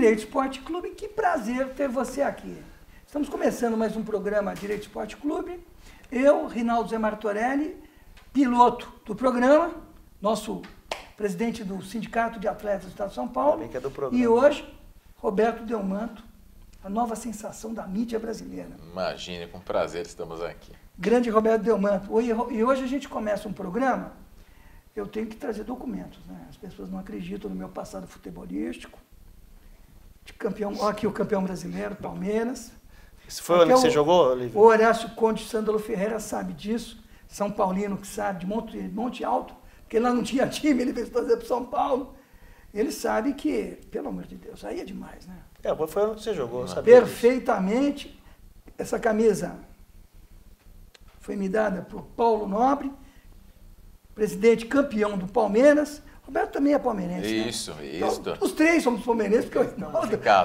Direito Esporte Clube, que prazer ter você aqui. Estamos começando mais um programa Direito Esporte Clube. Eu, Rinaldo Zé Martorelli, piloto do programa, nosso presidente do Sindicato de Atletas do Estado de São Paulo. Que é do programa. E hoje, Roberto Delmanto, a nova sensação da mídia brasileira. Imagine, com prazer estamos aqui. Grande Roberto Delmanto. E hoje a gente começa um programa, eu tenho que trazer documentos, né? As pessoas não acreditam no meu passado futebolístico, de campeão, ó, aqui o campeão brasileiro, Palmeiras. Isso foi o que você jogou, Olívio? O Horácio Conde Sândalo Ferreira sabe disso, São Paulino que sabe, de Monte Alto, porque lá não tinha time, ele veio trazer para São Paulo. Ele sabe que, pelo amor de Deus, aí é demais, né? Foi o que você jogou, eu sabia perfeitamente. Disso. Essa camisa foi me dada por Paulo Nobre, presidente campeão do Palmeiras. Roberto também é palmeirense. Isso, né? isso. Então, os três somos palmeirenses, porque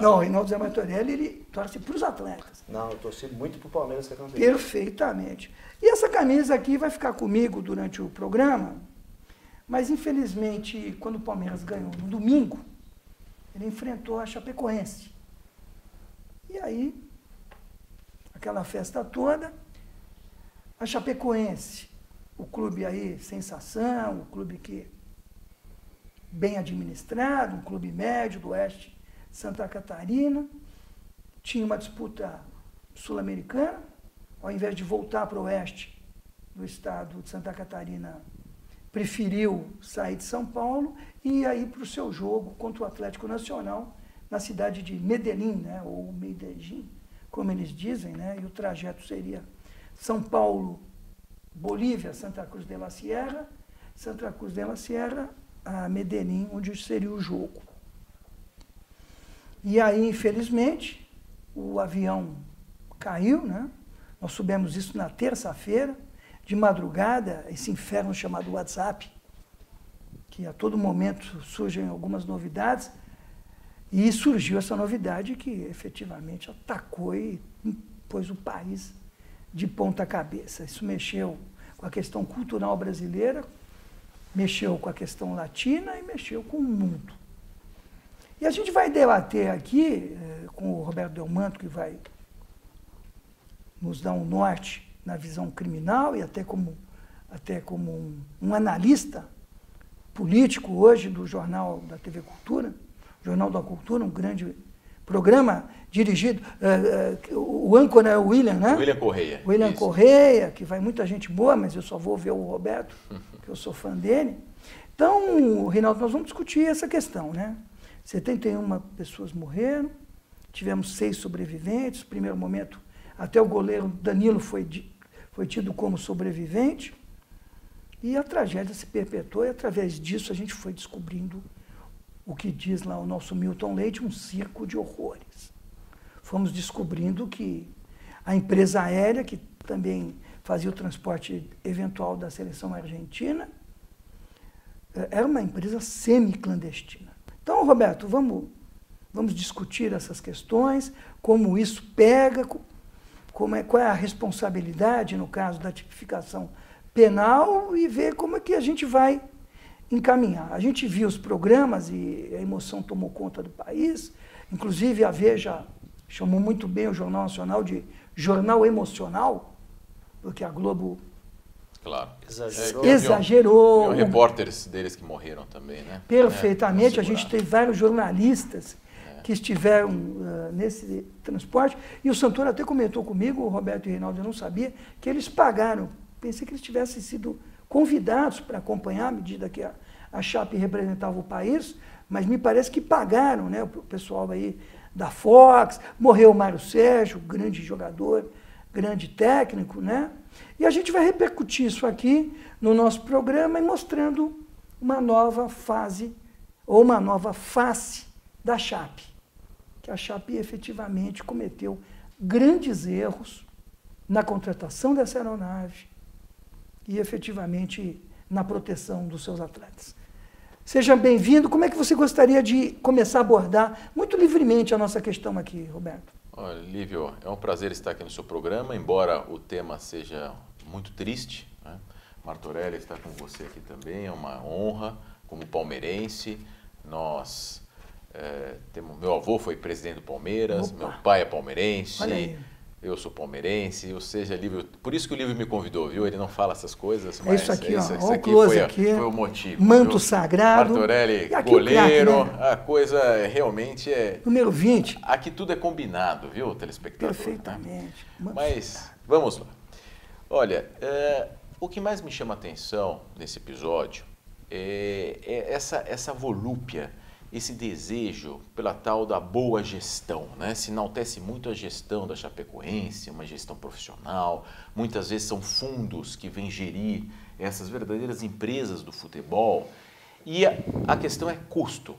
o Rinaldo Zé Martorelli, ele torce para os atletas. Não, eu torci muito para o Palmeiras ser campeão. Perfeitamente. E essa camisa aqui vai ficar comigo durante o programa, mas infelizmente, quando o Palmeiras ganhou no domingo, ele enfrentou a Chapecoense. E aí, aquela festa toda, a Chapecoense, o clube aí, sensação, o clube que bem administrado, um clube médio do oeste de Santa Catarina, tinha uma disputa sul-americana, ao invés de voltar para o oeste do estado de Santa Catarina, preferiu sair de São Paulo e ir para o seu jogo contra o Atlético Nacional, na cidade de Medellín, né, ou Medellín, como eles dizem, né, e o trajeto seria São Paulo, Bolívia, Santa Cruz de la Sierra, Santa Cruz de la Sierra, a Medellín, onde seria o jogo. E aí, infelizmente, o avião caiu, né? Nós soubemos isso na terça-feira, de madrugada, esse inferno chamado WhatsApp, que a todo momento surgem algumas novidades, e surgiu essa novidade que efetivamente atacou e pôs o país de ponta cabeça. Isso mexeu com a questão cultural brasileira, mexeu com a questão latina e mexeu com o mundo. E a gente vai debater aqui com o Roberto Delmanto, que vai nos dar um norte na visão criminal e até como um analista político hoje do Jornal da TV Cultura, Jornal da Cultura, um grande programa dirigido, o âncora é o William, né? William Correia. William Isso. Correia, que vai muita gente boa, mas eu só vou ver o Roberto, que eu sou fã dele. Então, Rinaldo, nós vamos discutir essa questão, né? 71 pessoas morreram, tivemos 6 sobreviventes, no primeiro momento, até o goleiro Danilo foi tido como sobrevivente, e a tragédia se perpetuou, e através disso a gente foi descobrindo o que diz lá o nosso Milton Leite, um circo de horrores. Fomos descobrindo que a empresa aérea, que também fazia o transporte eventual da seleção argentina, era uma empresa semi-clandestina. Então, Roberto, vamos discutir essas questões, como isso pega, qual é a responsabilidade, no caso da tipificação penal, e ver como é que a gente vai encaminhar. A gente viu os programas e a emoção tomou conta do país, inclusive a Veja chamou muito bem o Jornal Nacional de jornal emocional, porque a Globo claro. exagerou. Tem repórteres deles que morreram também, né? Perfeitamente, a gente teve vários jornalistas que estiveram nesse transporte, e o Santoro até comentou comigo, o Roberto e o Reinaldo, eu não sabia, que eles pagaram. Pensei que eles tivessem sido convidados para acompanhar à medida que a Chape representava o país, mas me parece que pagaram, né? O pessoal aí da Fox, morreu o Mário Sérgio, grande jogador, grande técnico, né? E a gente vai repercutir isso aqui no nosso programa e mostrando uma nova fase, ou uma nova face da Chape, que a Chape efetivamente cometeu grandes erros na contratação dessa aeronave e efetivamente na proteção dos seus atletas. Seja bem-vindo. Como é que você gostaria de começar a abordar muito livremente a nossa questão aqui, Roberto? Olha, Lívio, é um prazer estar aqui no seu programa, embora o tema seja muito triste, né? Martorelli está com você aqui também, é uma honra, como palmeirense. Nós Meu avô foi presidente do Palmeiras, Opa. meu pai é palmeirense, Olha aí. eu sou palmeirense, ou seja, Lívio, por isso que o Lívio me convidou, viu? Ele não fala essas coisas, É mas isso aqui, ó. isso Olha o aqui close foi, aqui. foi o motivo. Manto viu? sagrado. Martorelli, E aqui o goleiro, craque, né? a coisa realmente é... Número 20. Aqui tudo é combinado, viu, telespectador? Perfeitamente. Né? Mas, vamos lá. Olha, o que mais me chama a atenção nesse episódio é essa volúpia, esse desejo pela tal da boa gestão, né? Se enaltece muito a gestão da Chapecoense, uma gestão profissional, muitas vezes são fundos que vêm gerir essas verdadeiras empresas do futebol, e a questão é custo.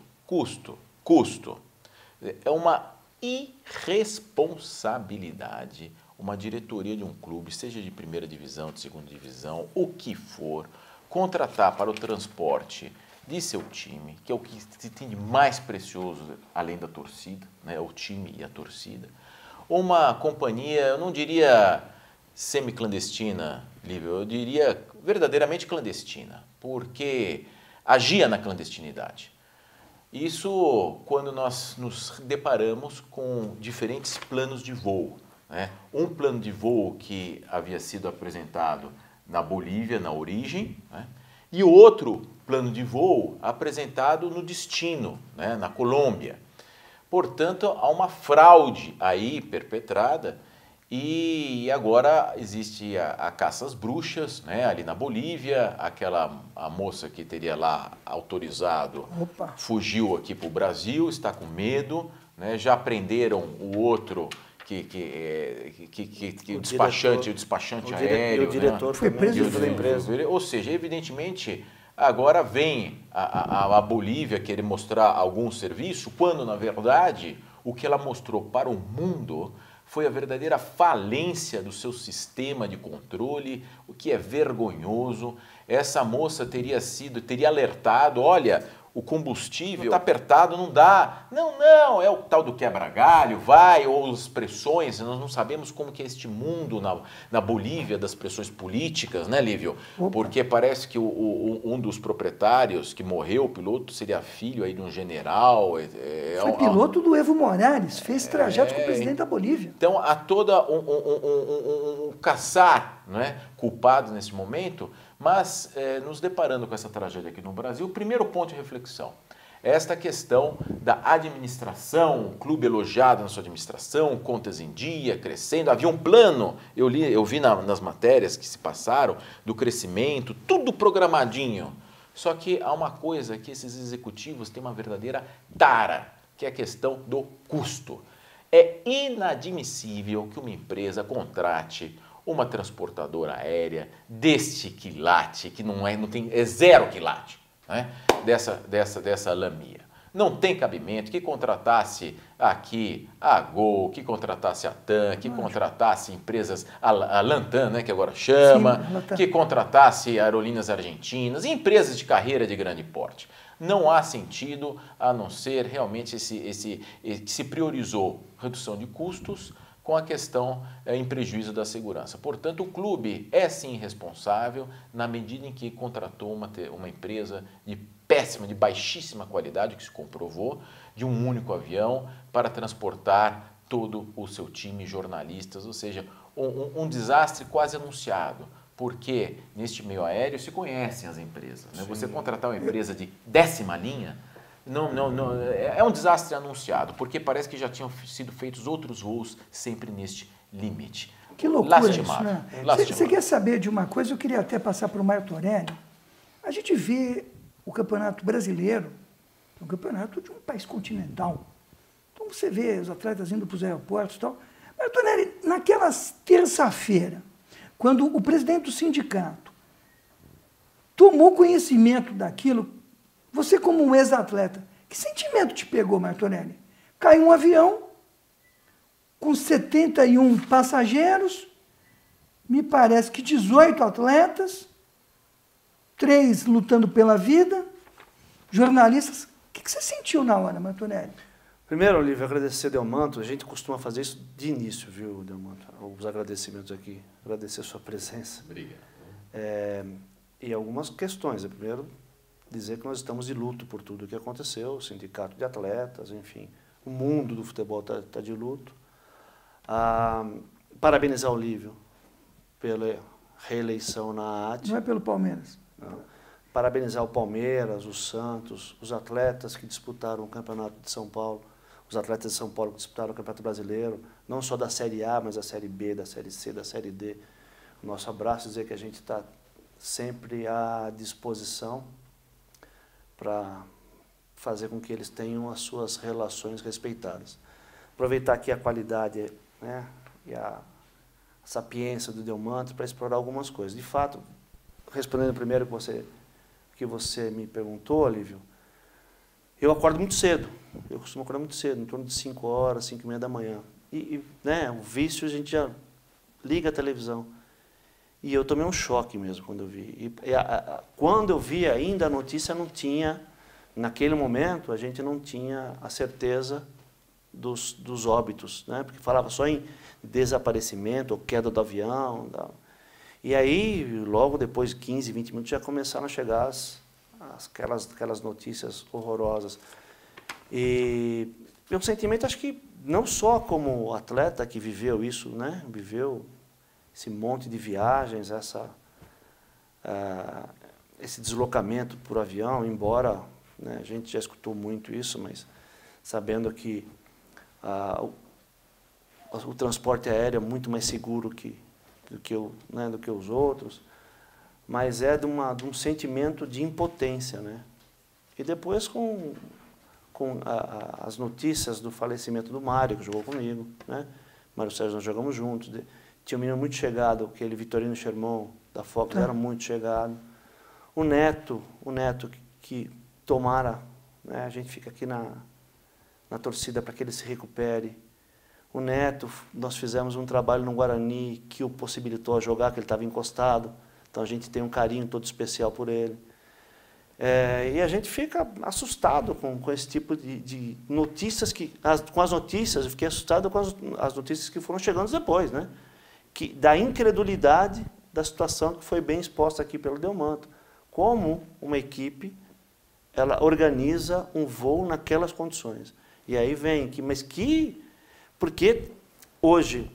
É uma irresponsabilidade uma diretoria de um clube, seja de primeira divisão, de segunda divisão, o que for, contratar para o transporte de seu time, que é o que se tem de mais precioso além da torcida, né, o time e a torcida, uma companhia, eu não diria semi-clandestina, Lívio, eu diria verdadeiramente clandestina, porque agia na clandestinidade. Isso quando nós nos deparamos com diferentes planos de voo, né? Um plano de voo que havia sido apresentado na Bolívia, na origem, né? E outro plano de voo apresentado no destino, né? Na Colômbia. Portanto, há uma fraude aí perpetrada e agora existe a caça às bruxas, né? Ali na Bolívia, a moça que teria lá autorizado fugiu aqui para o Brasil, está com medo, né? Já prenderam o outro o despachante aéreo, o diretor, né? Foi preso da empresa. Ou seja, evidentemente, agora vem a Bolívia querer mostrar algum serviço, quando, na verdade, o que ela mostrou para o mundo foi a verdadeira falência do seu sistema de controle, o que é vergonhoso. Essa moça teria alertado, olha, o combustível está apertado, não dá. Não, é o tal do quebra-galho, ou as pressões, nós não sabemos como que é este mundo na Bolívia, das pressões políticas, né, Lívio? Porque parece que um dos proprietários que morreu, o piloto, seria filho aí de um general. Foi piloto do Evo Morales, fez trajeto com o presidente da Bolívia. Então, há toda um caçar, né, culpados nesse momento, mas nos deparando com essa tragédia aqui no Brasil, o primeiro ponto de reflexão é esta questão da administração, o clube elogiado na sua administração, contas em dia, crescendo, havia um plano, eu vi nas matérias que se passaram, do crescimento, tudo programadinho. Só que há uma coisa que esses executivos têm uma verdadeira tara, que é a questão do custo. É inadmissível que uma empresa contrate uma transportadora aérea deste quilate, que é zero quilate, né? dessa Lamia. Não tem cabimento que contratasse aqui a Gol, que contratasse a TAM, que contratasse empresas, a Lantan, né, que agora chama, sim, que contratasse aerolíneas argentinas, empresas de carreira de grande porte. Não há sentido, a não ser realmente que se priorizou redução de custos com a questão em prejuízo da segurança. Portanto, o clube é sim responsável na medida em que contratou uma empresa de baixíssima qualidade, que se comprovou, de um único avião para transportar todo o seu time, jornalistas, ou seja, um desastre quase anunciado, porque neste meio aéreo se conhecem as empresas. Né? Você contratar uma empresa de 10ª linha, não, é um desastre anunciado, porque parece que já tinham sido feitos outros voos sempre neste limite. Que loucura isso, né? Você quer saber de uma coisa? Eu queria até passar para o Martorelli. A gente vê o Campeonato Brasileiro, é um campeonato de um país continental. Então você vê os atletas indo para os aeroportos e tal. Martorelli, naquela terça-feira, quando o presidente do sindicato tomou conhecimento daquilo, você como um ex-atleta, que sentimento te pegou, Martorelli? Caiu um avião com 71 passageiros, me parece que 18 atletas, 3 lutando pela vida, jornalistas. O que você sentiu na hora, Martorelli? Primeiro, Olívio, agradecer Delmanto. A gente costuma fazer isso de início, viu, Delmanto? Os agradecimentos aqui. Agradecer a sua presença. Obrigado. E algumas questões. Primeiro, dizer que nós estamos de luto por tudo o que aconteceu, o sindicato de atletas, enfim, o mundo do futebol está de luto. Parabenizar o Lívio pela reeleição na AT. Não é pelo Palmeiras. Não. Parabenizar o Palmeiras, o Santos, os atletas que disputaram o Campeonato de São Paulo, os atletas de São Paulo que disputaram o Campeonato Brasileiro, não só da Série A, mas da Série B, da Série C, da Série D. Nosso abraço, dizer que a gente está sempre à disposição para fazer com que eles tenham as suas relações respeitadas. Aproveitar aqui a qualidade, né, e a sapiência do Delmanto para explorar algumas coisas. De fato, respondendo primeiro que você me perguntou, Olívio, eu acordo muito cedo. Eu costumo acordar muito cedo, em torno de 5 horas, 5h30 da manhã. Né, o vício, a gente já liga a televisão. E eu tomei um choque mesmo quando eu vi. Quando eu vi ainda a notícia, não tinha, naquele momento, a gente não tinha a certeza dos óbitos, né? Porque falava só em desaparecimento ou queda do avião. E aí, logo depois de 15, 20 minutos, já começaram a chegar aquelas notícias horrorosas. E meu sentimento, acho que não só como atleta que viveu isso, né? Viveu esse monte de viagens, esse deslocamento por avião, embora, né, a gente já escutou muito isso, mas sabendo que o transporte aéreo é muito mais seguro do que os outros, mas é de um sentimento de impotência, né? E depois com as notícias do falecimento do Mário, que jogou comigo, né? Mário Sérgio, nós jogamos juntos. Tinha um menino muito chegado, aquele Vitorino Sherman, da Fox, era muito chegado. O Neto que tomara, né, a gente fica aqui na torcida para que ele se recupere. O Neto, nós fizemos um trabalho no Guarani que o possibilitou a jogar, que ele estava encostado, então a gente tem um carinho todo especial por ele. E a gente fica assustado com esse tipo de notícias, com as notícias, eu fiquei assustado com as notícias que foram chegando depois, né? Da incredulidade da situação que foi bem exposta aqui pelo Delmanto. Como uma equipe, ela organiza um voo naquelas condições. E aí vem, porque hoje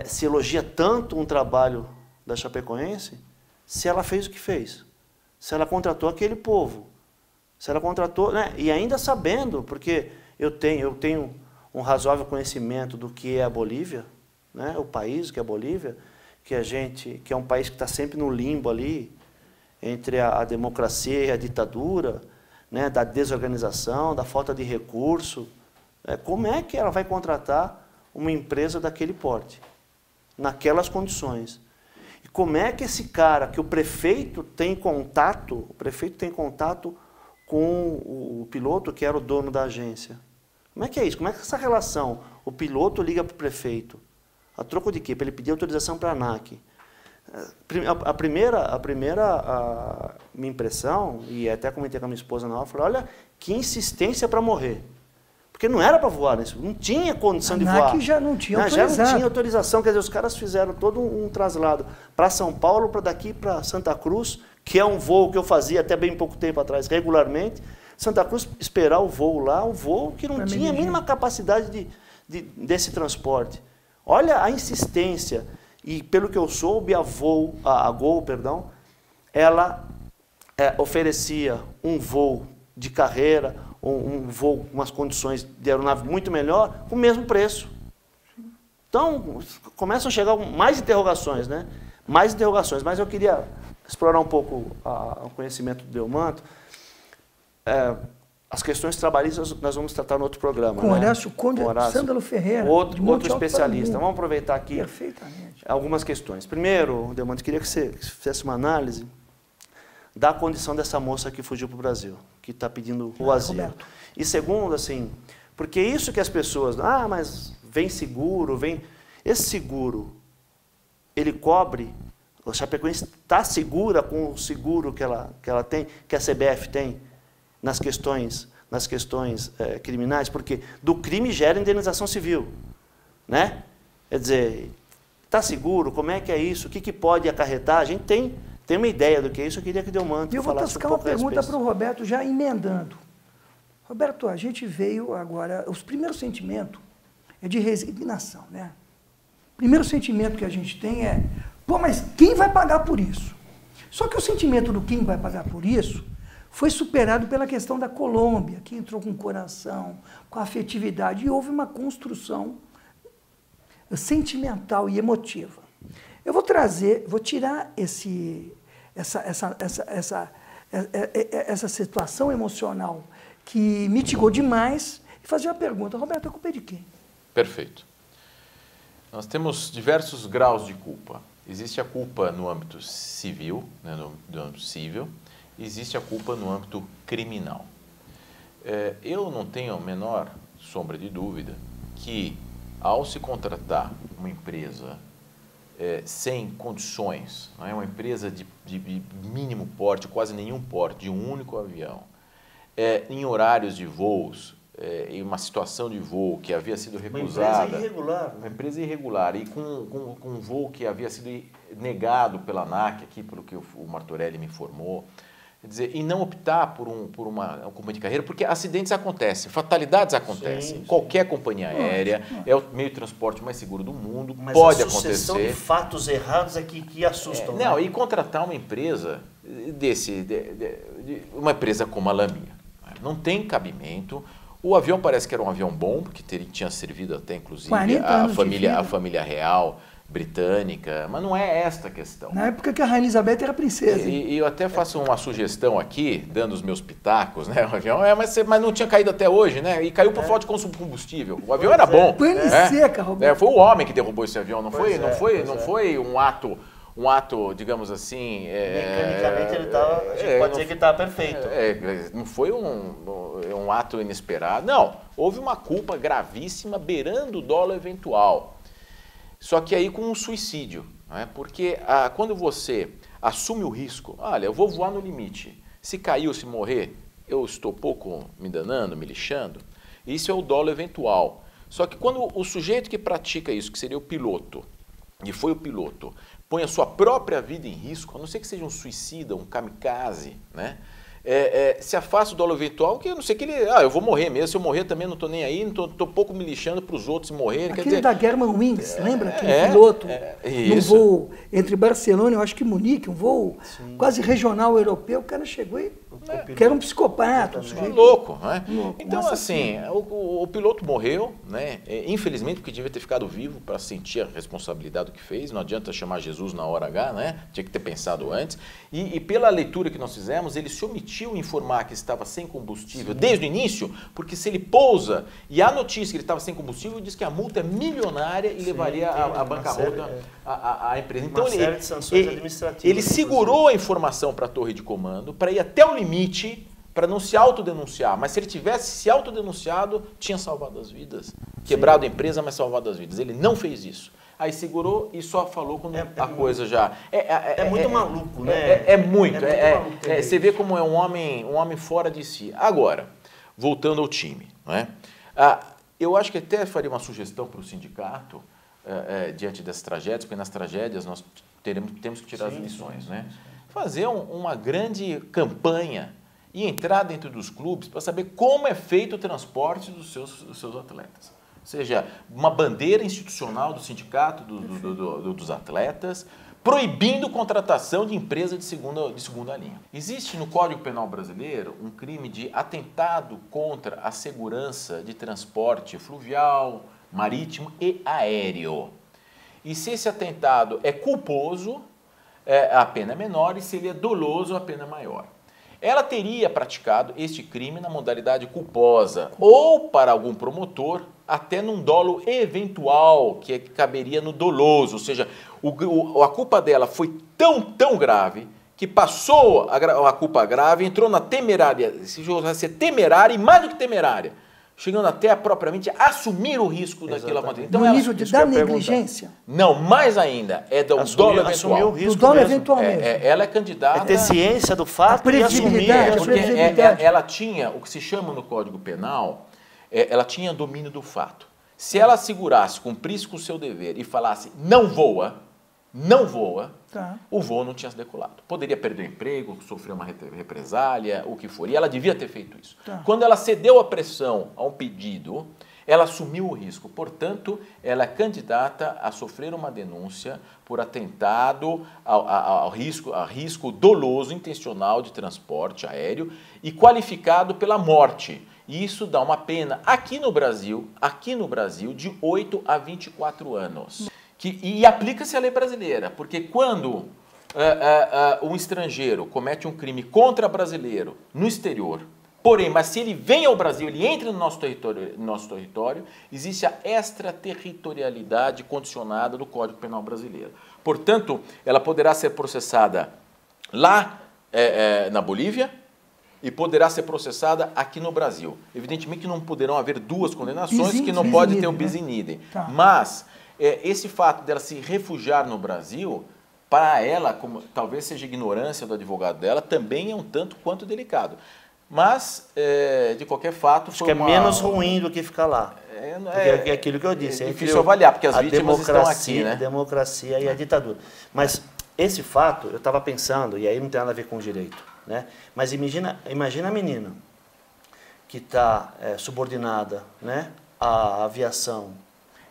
se elogia tanto um trabalho da Chapecoense, se ela fez o que fez, se ela contratou aquele povo, se ela contratou, né, e ainda sabendo, porque eu tenho um razoável conhecimento do que é a Bolívia, né, o país que é a Bolívia, que é um país que está sempre no limbo ali, entre a democracia e a ditadura, né, da desorganização, da falta de recurso. Como é que ela vai contratar uma empresa daquele porte, naquelas condições? E como é que esse cara, que o prefeito tem contato com o piloto, que era o dono da agência? Como é que é isso? Como é que é essa relação? O piloto liga para o prefeito. A troco de quê? Para ele pedir autorização para a ANAC. A primeira minha impressão, e até comentei com a minha esposa na hora, falei, olha, que insistência para morrer. Porque não era para voar, né? Não tinha condição de voar. A ANAC já não tinha autorização. Já não tinha autorização, quer dizer, os caras fizeram todo um traslado para São Paulo, para daqui para Santa Cruz, que é um voo que eu fazia até bem pouco tempo atrás, regularmente. Santa Cruz, esperar o voo lá, um voo que não tinha a mínima capacidade desse transporte. Olha a insistência, e pelo que eu soube, a Gol, ela oferecia um voo de carreira, um voo com umas condições de aeronave muito melhor, com o mesmo preço. Então, começam a chegar mais interrogações, né? Mais interrogações, mas eu queria explorar um pouco o conhecimento do Delmanto. As questões trabalhistas nós vamos tratar no outro programa. Com Horácio Conde, Sândalo Ferreira. Outro especialista. Vamos aproveitar aqui perfeitamente algumas questões. Primeiro, Delmanto, queria que você fizesse uma análise da condição dessa moça que fugiu para o Brasil, que está pedindo o asilo. Roberto. E segundo, assim, porque isso que as pessoas... mas vem seguro, vem... Esse seguro, ele cobre... A Chapecoense está segura com o seguro que ela tem, que a CBF tem, nas questões criminais, porque do crime gera indenização civil, né? Quer dizer, está seguro? Como é que é isso? O que pode acarretar? A gente tem uma ideia do que é isso, eu queria que Delmanto E eu vou falasse tascar um uma pouco a pergunta respeito. para o Roberto, já emendando. Roberto, a gente veio agora, os primeiros sentimentos é de resignação, né? O primeiro sentimento que a gente tem é, pô, mas quem vai pagar por isso? Só que o sentimento do quem vai pagar por isso foi superado pela questão da Colômbia, que entrou com o coração, com a afetividade, e houve uma construção sentimental e emotiva. Eu vou trazer, vou tirar essa situação emocional que mitigou demais e fazer uma pergunta. Roberto, a culpa é de quem? Perfeito. Nós temos diversos graus de culpa. Existe a culpa no âmbito civil, né, no âmbito civil, existe a culpa no âmbito criminal. Eu não tenho a menor sombra de dúvida que, ao se contratar uma empresa sem condições, não é? Uma empresa de mínimo porte, quase nenhum porte, de um único avião, em horários de voos, em uma situação de voo que havia sido recusada. Uma empresa irregular. Uma empresa irregular e com um voo que havia sido negado pela ANAC, aqui pelo que o Martorelli me informou. Quer dizer, e não optar por uma companhia de carreira, porque acidentes acontecem, fatalidades acontecem. Sim. Qualquer companhia aérea é o meio de transporte mais seguro do mundo, Mas pode a sucessão acontecer. de fatos errados é que assustam. Não, né? e contratar uma empresa uma empresa como a Lamia, não tem cabimento. O avião parece que era um avião bom, porque tinha servido até inclusive 40 anos de vida. a família real britânica, mas não é esta a questão. Na época que a Rainha Elizabeth era princesa. E eu até faço uma sugestão aqui, dando os meus pitacos, né? O avião, mas não tinha caído até hoje, né? E caiu por falta de consumo de combustível. O avião era bom. Pane seca, Roberto. Foi o homem que derrubou esse avião, não Pois foi um ato, digamos assim... Mecanicamente ele estava, a gente pode dizer que estava perfeito. Não foi um ato inesperado. Não, houve uma culpa gravíssima beirando o dolo eventual. Só que aí com um suicídio, né? Porque quando você assume o risco, olha, eu vou voar no limite, se cair ou se morrer, eu estou pouco me danando, me lixando, isso é o dolo eventual. Só que quando o sujeito que pratica isso, que seria o piloto, e foi o piloto, põe a sua própria vida em risco, a não ser que seja um suicida, um kamikaze, né? Se afasta do dolo eventual, que eu não sei que ele... eu vou morrer mesmo, se eu morrer também não estou nem aí, não estou pouco me lixando para os outros morrerem. Aquele da Germanwings, lembra? Aquele é, piloto num isso. voo entre Barcelona, eu acho que Munique, um voo quase regional europeu, o cara chegou e... que era um psicopata, um sujeito louco, né? louco, Então, assim, o piloto morreu, né? Infelizmente, porque devia ter ficado vivo para sentir a responsabilidade do que fez. Não adianta chamar Jesus na hora H, né? Tinha que ter pensado antes. E pela leitura que nós fizemos, ele se omitiu em informar que estava sem combustível desde o início, porque se ele pousa e a notícia que ele estava sem combustível, diz que a multa é milionária e levaria a bancarrota a empresa. Então, série de sanções administrativas, ele segurou a informação para a torre de comando para ir até o limite para não se autodenunciar, mas se ele tivesse se autodenunciado, tinha salvado as vidas. Quebrado a empresa, mas salvado as vidas. Ele não fez isso. Aí segurou e só falou quando a coisa já... É muito maluco, né? É muito. maluco Você vê como é um homem fora de si. Agora, voltando ao time, não é? Eu acho que até faria uma sugestão para o sindicato, diante das tragédias, porque nas tragédias nós temos que tirar as lições, né? Fazer uma grande campanha e entrar dentro dos clubes para saber como é feito o transporte dos seus atletas. Ou seja, uma bandeira institucional do sindicato dos atletas, proibindo contratação de empresa de segunda linha. Existe no Código Penal brasileiro um crime de atentado contra a segurança de transporte fluvial, marítimo e aéreo. E se esse atentado é culposo, a pena é menor, e se ele é doloso, a pena é maior. Ela teria praticado este crime na modalidade culposa ou para algum promotor, até num dolo eventual, que caberia no doloso, ou seja, a culpa dela foi tão grave que passou a culpa grave, entrou na temerária, se jogar ser temerária e mais do que temerária, chegando até propriamente a assumir o risco daquilo acontecer. Então, no nível da negligência? Não, mais ainda, é do dolo eventual. Assumir o risco do dolo mesmo. eventual mesmo. Ela é candidata... É ter ciência do fato e assumir. Previsibilidade. Ela tinha, o que se chama no Código Penal, ela tinha domínio do fato. Se ela assegurasse, cumprisse com o seu dever e falasse, não voa, não voa, Tá. o voo não tinha se decolado. Poderia perder o emprego, sofrer uma represália, o que for. E ela devia ter feito isso. Tá. Quando ela cedeu a pressão a um pedido, ela assumiu o risco. Portanto, ela é candidata a sofrer uma denúncia por atentado ao risco doloso intencional de transporte aéreo e qualificado pela morte. E isso dá uma pena aqui no Brasil, de 8 a 24 anos. E aplica-se a lei brasileira, porque quando um estrangeiro comete um crime contra brasileiro no exterior, porém, mas se ele vem ao Brasil, ele entra no nosso território, existe a extraterritorialidade condicionada do Código Penal brasileiro. Portanto, ela poderá ser processada lá na Bolívia e poderá ser processada aqui no Brasil. Evidentemente que não poderão haver duas condenações, que não pode ter o bis in idem. Tá. Mas esse fato dela se refugiar no Brasil, para ela, como talvez seja ignorância do advogado dela, também é um tanto quanto delicado. Mas, de qualquer fato... Acho que é menos ruim do que ficar lá. Porque é aquilo que eu disse. É difícil avaliar, porque as vítimas estão aqui, né? A democracia e a ditadura. Mas esse fato, eu estava pensando, e aí não tem nada a ver com o direito, né? Mas imagina a menina que está subordinada, né, à aviação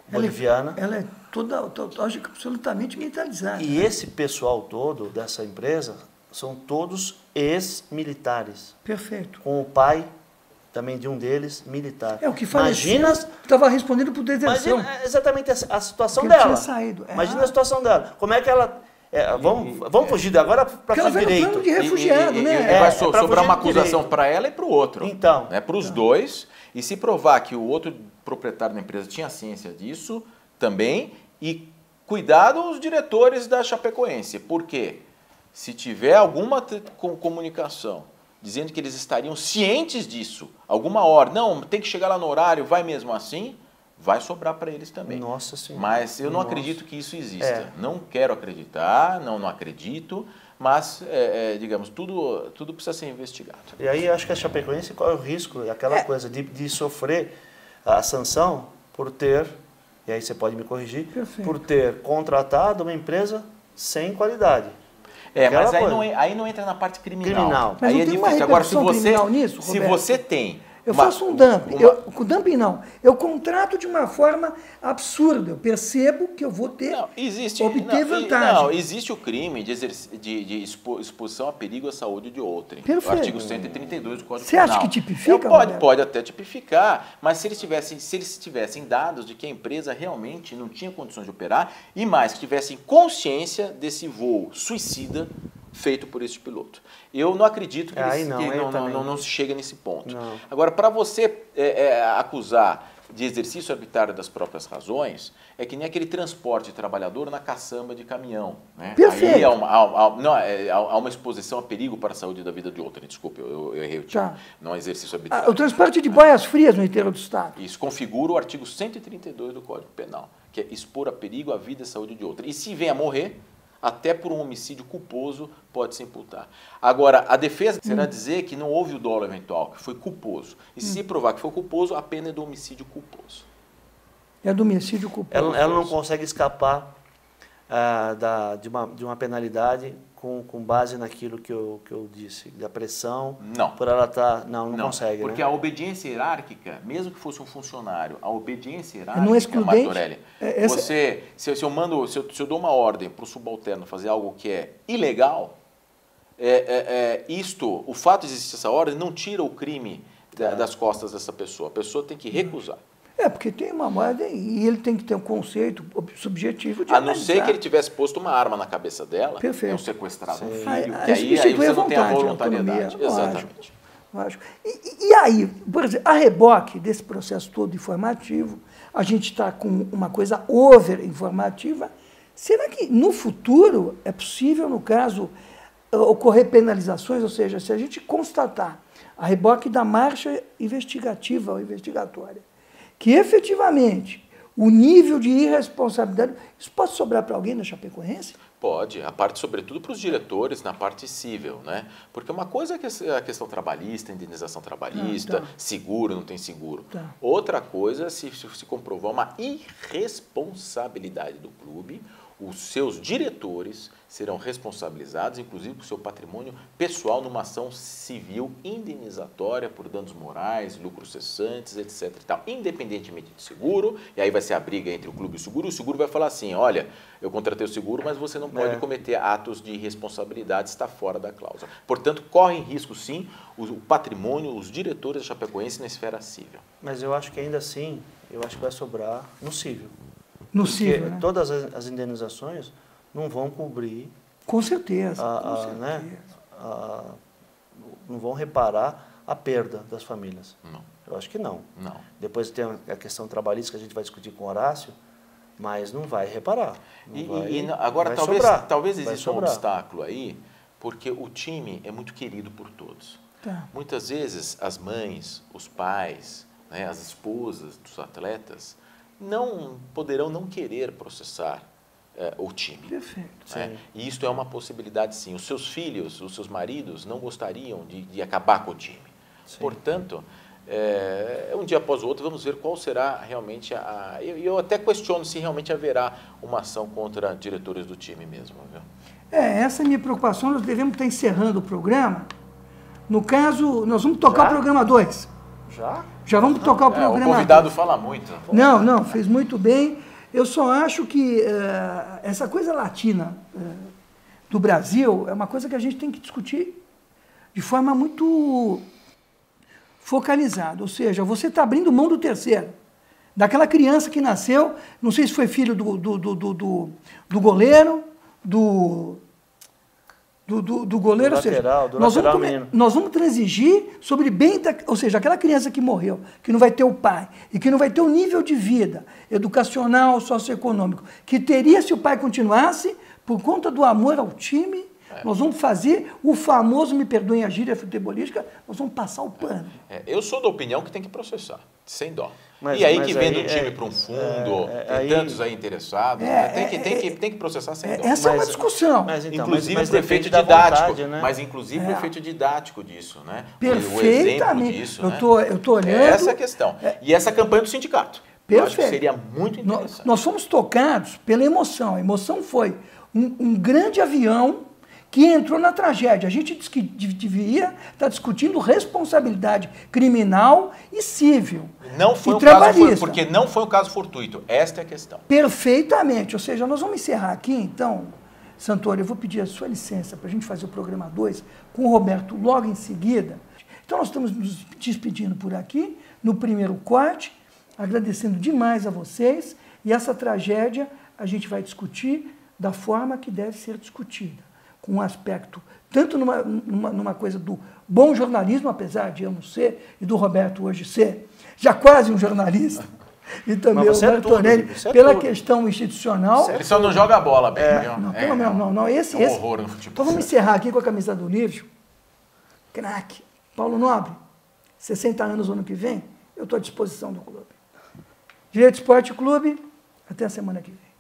boliviana. Ela é toda absolutamente militarizada. E esse pessoal todo dessa empresa são todos ex-militares. Perfeito. Com o pai também de um deles, militar. É o que faleceu, estava respondendo por deserção. Imagina exatamente a situação Porque ele dela. tinha saído. Imagina a situação dela. Como é que ela... vamos fugir agora para o direito. Plano de refugiado, né? Vai sobrar uma acusação para ela e para o outro. Então. Né? Para os dois. E se provar que o outro proprietário da empresa tinha ciência disso também. E cuidado os diretores da Chapecoense. Por quê? Se tiver alguma comunicação dizendo que eles estariam cientes disso, alguma hora, não, tem que chegar lá no horário, vai mesmo assim, vai sobrar para eles também. Nossa Senhora. Mas eu não acredito que isso exista. Não quero acreditar, não acredito, mas, digamos, tudo precisa ser investigado. E aí eu acho que a Chapecoense corre o risco, aquela coisa de sofrer a sanção por ter, e aí você pode me corrigir, por ter contratado uma empresa sem qualidade. Mas aí não entra na parte criminal. Mas aí é difícil. Agora, se você tem... Eu faço um dumping. O dumping não. Eu contrato de uma forma absurda. Eu percebo que eu vou ter obter vantagem. Não, existe o crime de exposição a perigo à saúde de outrem. Perfeito. O artigo 132 do Código Penal. Você acha que tipifica? Pode até tipificar, mas se eles tivessem dados de que a empresa realmente não tinha condições de operar e mais, que tivessem consciência desse voo suicida feito por esse piloto. Eu não acredito que não se chega nesse ponto. Não. Agora, para você acusar de exercício arbitrário das próprias razões, é que nem aquele transporte de trabalhador na caçamba de caminhão. Né? Perfeito. Aí há uma exposição a perigo para a saúde da vida de outrem. Desculpe, eu errei o tipo. Não é exercício arbitrário. O transporte de boias frias no interior do Estado. Isso configura o artigo 132 do Código Penal, que é expor a perigo a vida e a saúde de outrem. E se vem a morrer, até por um homicídio culposo pode se imputar. Agora, a defesa será dizer que não houve o dolo eventual, que foi culposo. E se provar que foi culposo, a pena é do homicídio culposo. É do homicídio culposo. Ela não consegue escapar de uma penalidade com base naquilo que eu disse, da pressão. Não. Por ela estar... Não consegue. Porque né? a obediência hierárquica, mesmo que fosse um funcionário, a obediência hierárquica, não é excludente. Martorelli, se eu dou uma ordem para o subalterno fazer algo que é ilegal, o fato de existir essa ordem não tira o crime das costas dessa pessoa. A pessoa tem que recusar. Porque tem uma moeda e ele tem que ter um conceito subjetivo de a não ser que ele tivesse posto uma arma na cabeça dela, Perfeito. É um sequestrado, um filho, que aí você não tem a voluntariedade. Exatamente. Lógico. E aí, por exemplo, a reboque desse processo todo informativo, a gente está com uma coisa over-informativa. Será que no futuro é possível, no caso, ocorrer penalizações? Ou seja, se a gente constatar a reboque da marcha investigativa ou investigatória, que efetivamente o nível de irresponsabilidade, isso pode sobrar para alguém na Chapecoense? Pode, a parte sobretudo para os diretores na parte civil, né? Porque uma coisa é a questão trabalhista, indenização trabalhista, seguro, não tem seguro. Outra coisa é se comprovar uma irresponsabilidade do clube, os seus diretores serão responsabilizados, inclusive por seu patrimônio pessoal, numa ação civil indenizatória por danos morais, lucros cessantes, etc. E tal, independentemente de seguro, e aí vai ser a briga entre o clube e o seguro vai falar assim, olha, eu contratei o seguro, mas você não pode cometer atos de irresponsabilidade, está fora da cláusula. Portanto, corre em risco, sim, o patrimônio, os diretores da Chapecoense na esfera civil. Mas eu acho que ainda assim, eu acho que vai sobrar no civil. No Porque civil, né? todas as indenizações não vão cobrir, Com certeza, com certeza. né, não vão reparar a perda das famílias. Não. Eu acho que não. Não. Depois tem a questão trabalhista que a gente vai discutir com o Horácio, mas não vai reparar. Agora, talvez exista um obstáculo aí, porque o time é muito querido por todos. Tá. Muitas vezes as mães, os pais, né, as esposas dos atletas não poderão não querer processar o time. Perfeito. Né? E isto é uma possibilidade, sim. Os seus filhos, os seus maridos não gostariam de acabar com o time. Sim. Portanto, um dia após o outro, vamos ver qual será realmente eu até questiono se realmente haverá uma ação contra diretores do time mesmo. Viu? Essa é a minha preocupação. Nós devemos estar encerrando o programa. No caso, nós vamos tocar o programa 2. Já vamos tocar o programa 2. O convidado fala muito. Não, fez muito bem. Eu só acho que essa coisa latina do Brasil é uma coisa que a gente tem que discutir de forma muito focalizada. Ou seja, você está abrindo mão do terceiro. Daquela criança que nasceu, não sei se foi filho do goleiro, do goleiro, nós vamos transigir sobre bem, ou seja, aquela criança que morreu, que não vai ter o pai, e que não vai ter o nível de vida educacional, socioeconômico, que teria se o pai continuasse, por conta do amor ao time, nós vamos fazer o famoso, me perdoem a gíria futebolística, nós vamos passar o pano. Eu sou da opinião que tem que processar, sem dó. E aí que vende o time para um fundo, tem tantos aí interessados, tem que processar sem dó. Essa é uma discussão. Inclusive o efeito didático, vontade, né? Mas inclusive o efeito didático disso, né? Perfeitamente. O exemplo disso, eu tô olhando. Essa é a questão. E essa campanha do sindicato. Perfeito. Eu acho que seria muito interessante. Nós fomos tocados pela emoção. A emoção foi um grande avião que entrou na tragédia. A gente disse que devia estar discutindo responsabilidade criminal e civil. Não foi trabalhista. Porque não foi um caso fortuito. Esta é a questão. Perfeitamente. Ou seja, nós vamos encerrar aqui, então, Santoro, eu vou pedir a sua licença para a gente fazer o programa 2 com o Roberto logo em seguida. Então, nós estamos nos despedindo por aqui, no primeiro corte, agradecendo demais a vocês, e essa tragédia a gente vai discutir da forma que deve ser discutida, com um aspecto, tanto numa coisa do bom jornalismo, apesar de eu não ser, e do Roberto hoje ser já quase um jornalista, e também o Roberto Tonelli, pela questão institucional. Ele só não joga a bola bem. Não, esse horror no futebol. Então vamos encerrar aqui com a camisa do Lívio. Craque. Paulo Nobre, 60 anos no ano que vem, eu estou à disposição do clube. Direito Esporte Clube, até a semana que vem.